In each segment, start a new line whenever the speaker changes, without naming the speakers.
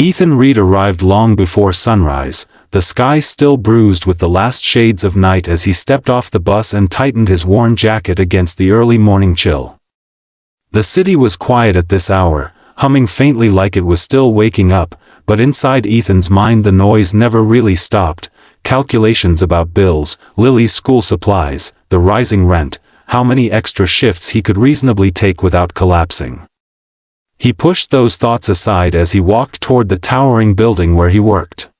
Ethan Reed arrived long before sunrise, the sky still bruised with the last shades of night as he stepped off the bus and tightened his worn jacket against the early morning chill. The city was quiet at this hour, humming faintly like it was still waking up, but inside Ethan's mind the noise never really stopped. Calculations about bills, Lily's school supplies, the rising rent, how many extra shifts he could reasonably take without collapsing. He pushed those thoughts aside as he walked toward the towering building where he worked.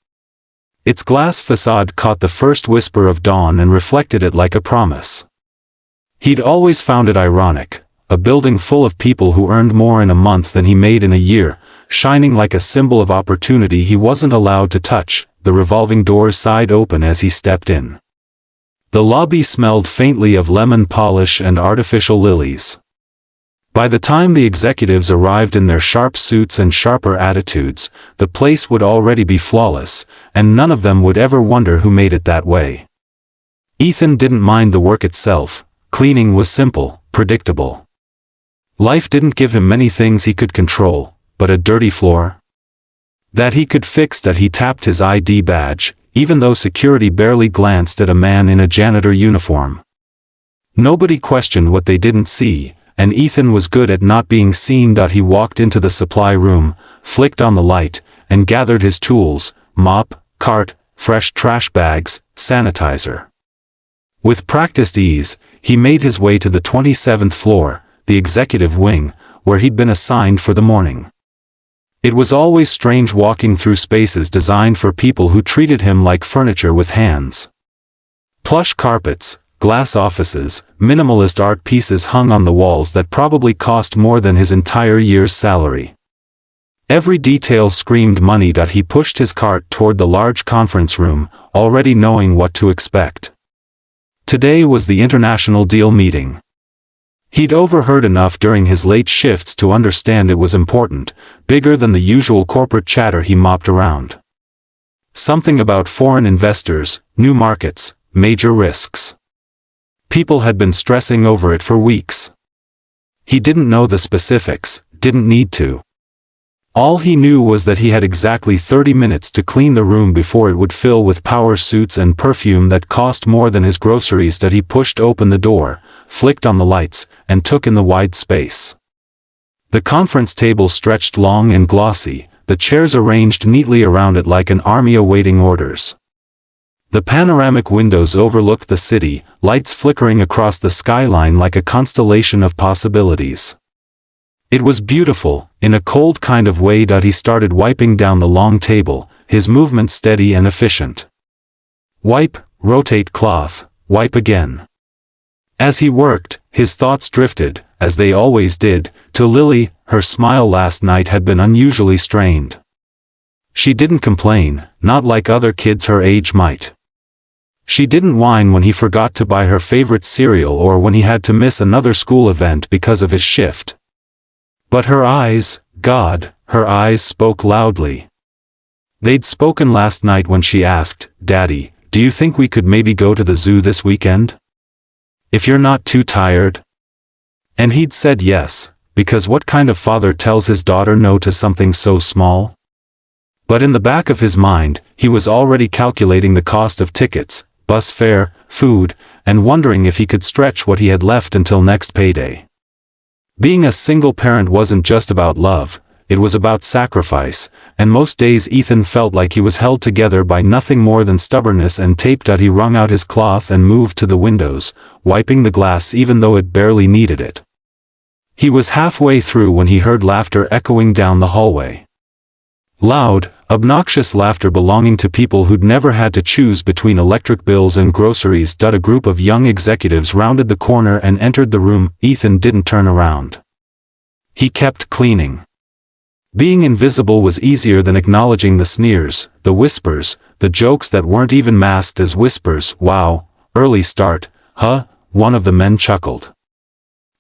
Its glass facade caught the first whisper of dawn and reflected it like a promise. He'd always found it ironic, a building full of people who earned more in a month than he made in a year, shining like a symbol of opportunity he wasn't allowed to touch. The revolving doors sighed open as he stepped in. The lobby smelled faintly of lemon polish and artificial lilies. By the time the executives arrived in their sharp suits and sharper attitudes, the place would already be flawless, and none of them would ever wonder who made it that way. Ethan didn't mind the work itself. Cleaning was simple, predictable. Life didn't give him many things he could control, but a dirty floor that he could fix. That he tapped his ID badge, even though security barely glanced at a man in a janitor uniform. Nobody questioned what they didn't see, and Ethan was good at not being seen. He walked into the supply room, flicked on the light, and gathered his tools: mop, cart, fresh trash bags, sanitizer. With practiced ease, he made his way to the 27th floor, the executive wing, where he'd been assigned for the morning. It was always strange walking through spaces designed for people who treated him like furniture with hands. Plush carpets, glass offices, minimalist art pieces hung on the walls that probably cost more than his entire year's salary. Every detail screamed money. He pushed his cart toward the large conference room, already knowing what to expect. Today was the international deal meeting. He'd overheard enough during his late shifts to understand it was important, bigger than the usual corporate chatter he mopped around. Something about foreign investors, new markets, major risks. People had been stressing over it for weeks. He didn't know the specifics, didn't need to. All he knew was that he had exactly 30 minutes to clean the room before it would fill with power suits and perfume that cost more than his groceries. He pushed open the door, flicked on the lights, and took in the wide space. The conference table stretched long and glossy, the chairs arranged neatly around it like an army awaiting orders. The panoramic windows overlooked the city, lights flickering across the skyline like a constellation of possibilities. It was beautiful, in a cold kind of way. He started wiping down the long table, his movement steady and efficient. Wipe, rotate cloth, wipe again. As he worked, his thoughts drifted, as they always did, to Lily. Her smile last night had been unusually strained. She didn't complain, not like other kids her age might. She didn't whine when he forgot to buy her favorite cereal or when he had to miss another school event because of his shift. But her eyes, God, her eyes spoke loudly. They'd spoken last night when she asked, "Daddy, do you think we could maybe go to the zoo this weekend? If you're not too tired?" And he'd said yes, because what kind of father tells his daughter no to something so small? But in the back of his mind, he was already calculating the cost of tickets, bus fare, food, and wondering if he could stretch what he had left until next payday. Being a single parent wasn't just about love, it was about sacrifice, and most days Ethan felt like he was held together by nothing more than stubbornness and tape. He wrung out his cloth and moved to the windows, wiping the glass even though it barely needed it. He was halfway through when he heard laughter echoing down the hallway. Loud, obnoxious laughter belonging to people who'd never had to choose between electric bills and groceries. A group of young executives rounded the corner and entered the room. Ethan didn't turn around. He kept cleaning. Being invisible was easier than acknowledging the sneers, the whispers, the jokes that weren't even masked as whispers. "Wow, early start, huh?" one of the men chuckled.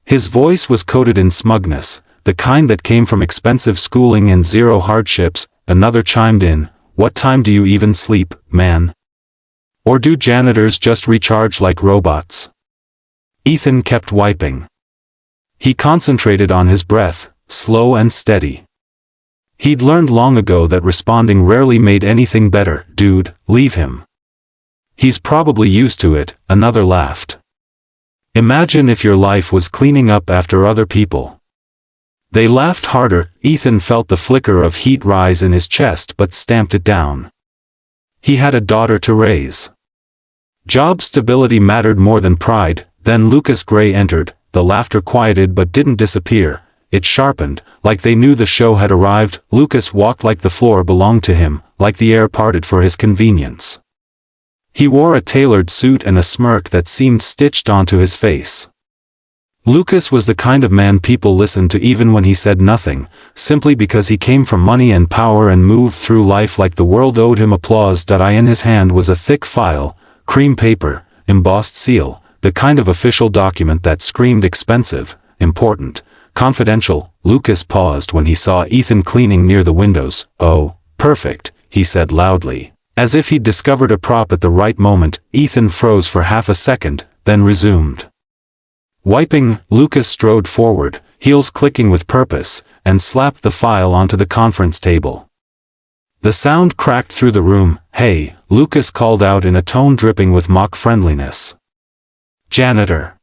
His voice was coated in smugness, the kind that came from expensive schooling and zero hardships. Another chimed in, "What time do you even sleep, man? Or do janitors just recharge like robots?" Ethan kept wiping. He concentrated on his breath, slow and steady. He'd learned long ago that responding rarely made anything better. Dude, leave him. He's probably used to it, another laughed. Imagine if your life was cleaning up after other people. They laughed harder. Ethan felt the flicker of heat rise in his chest but stamped it down. He had a daughter to raise. Job stability mattered more than pride. Then Lucas Gray entered. The laughter quieted but didn't disappear. It sharpened, like they knew the show had arrived. Lucas walked like the floor belonged to him, like the air parted for his convenience. He wore a tailored suit and a smirk that seemed stitched onto his face. Lucas was the kind of man people listened to even when he said nothing, simply because he came from money and power and moved through life like the world owed him applause. In his hand was a thick file, cream paper, embossed seal, the kind of official document that screamed expensive, important, confidential. Lucas paused when he saw Ethan cleaning near the windows. "Oh, perfect," he said loudly. As if he'd discovered a prop at the right moment. Ethan froze for half a second, then resumed. Wiping, Lucas strode forward, heels clicking with purpose, and slapped the file onto the conference table. The sound cracked through the room. "Hey," Lucas called out in a tone dripping with mock friendliness. "Janitor."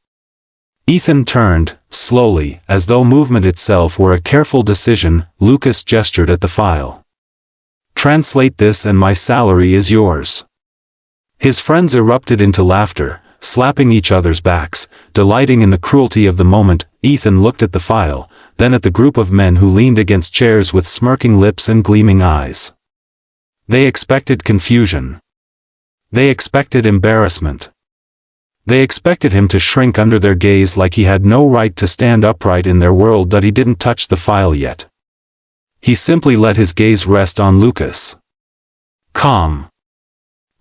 Ethan turned, slowly, as though movement itself were a careful decision. Lucas gestured at the file. "Translate this and my salary is yours." His friends erupted into laughter, slapping each other's backs, delighting in the cruelty of the moment. Ethan looked at the file, then at the group of men who leaned against chairs with smirking lips and gleaming eyes. They expected confusion. They expected embarrassment. They expected him to shrink under their gaze like he had no right to stand upright in their world. He didn't touch the file yet. He simply let his gaze rest on Lucas. Calm.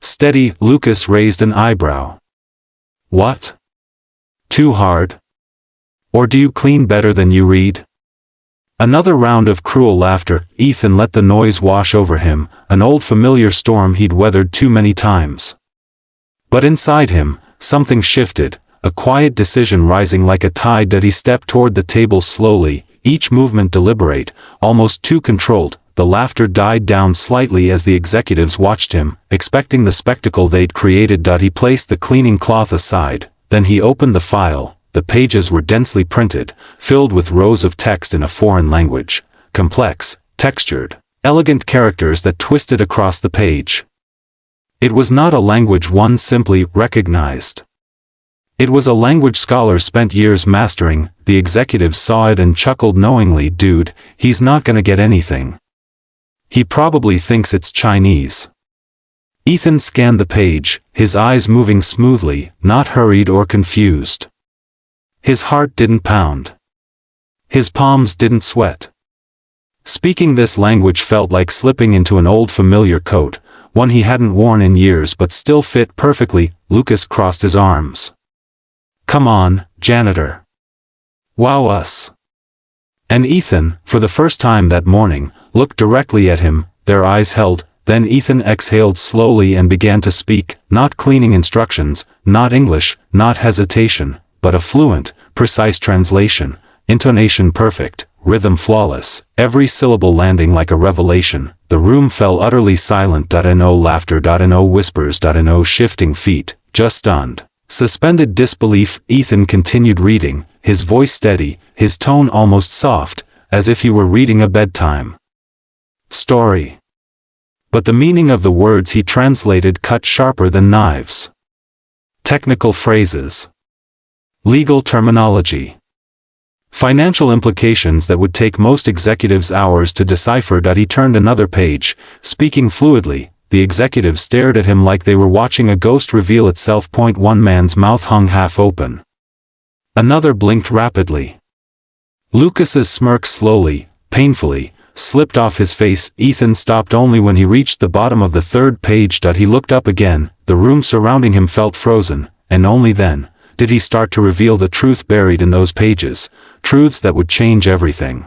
Steady. Lucas raised an eyebrow. "What? Too hard? Or do you clean better than you read?" Another round of cruel laughter. Ethan let the noise wash over him, an old familiar storm he'd weathered too many times. But inside him, something shifted, a quiet decision rising like a tide. He stepped toward the table slowly, each movement deliberate, almost too controlled. The laughter died down slightly as the executives watched him, expecting the spectacle they'd created. He placed the cleaning cloth aside, then he opened the file. The pages were densely printed, filled with rows of text in a foreign language, complex, textured, elegant characters that twisted across the page. It was not a language one simply recognized. It was a language scholars spent years mastering. The executives saw it and chuckled knowingly. "Dude, he's not gonna get anything. He probably thinks it's Chinese." Ethan scanned the page, his eyes moving smoothly, not hurried or confused. His heart didn't pound. His palms didn't sweat. Speaking this language felt like slipping into an old familiar coat, one he hadn't worn in years but still fit perfectly. Lucas crossed his arms. "Come on, Janitor. Wow us." And Ethan, for the first time that morning, looked directly at him. Their eyes held. Then Ethan exhaled slowly and began to speak, not cleaning instructions, not English, not hesitation, but a fluent, precise translation, intonation perfect, rhythm flawless, every syllable landing like a revelation. The room fell utterly silent. No laughter, no whispers, no shifting feet, just stunned, suspended disbelief. Ethan continued reading, his voice steady, his tone almost soft, as if he were reading a bedtime story. But the meaning of the words he translated cut sharper than knives. Technical phrases. Legal terminology. Financial implications that would take most executives hours to decipher. He turned another page, speaking fluidly. The executives stared at him like they were watching a ghost reveal itself. One man's mouth hung half open. Another blinked rapidly. Lucas's smirk slowly, painfully, slipped off his face. Ethan stopped only when he reached the bottom of the third page. He looked up again. The room surrounding him felt frozen, and only then did he start to reveal the truth buried in those pages, truths that would change everything.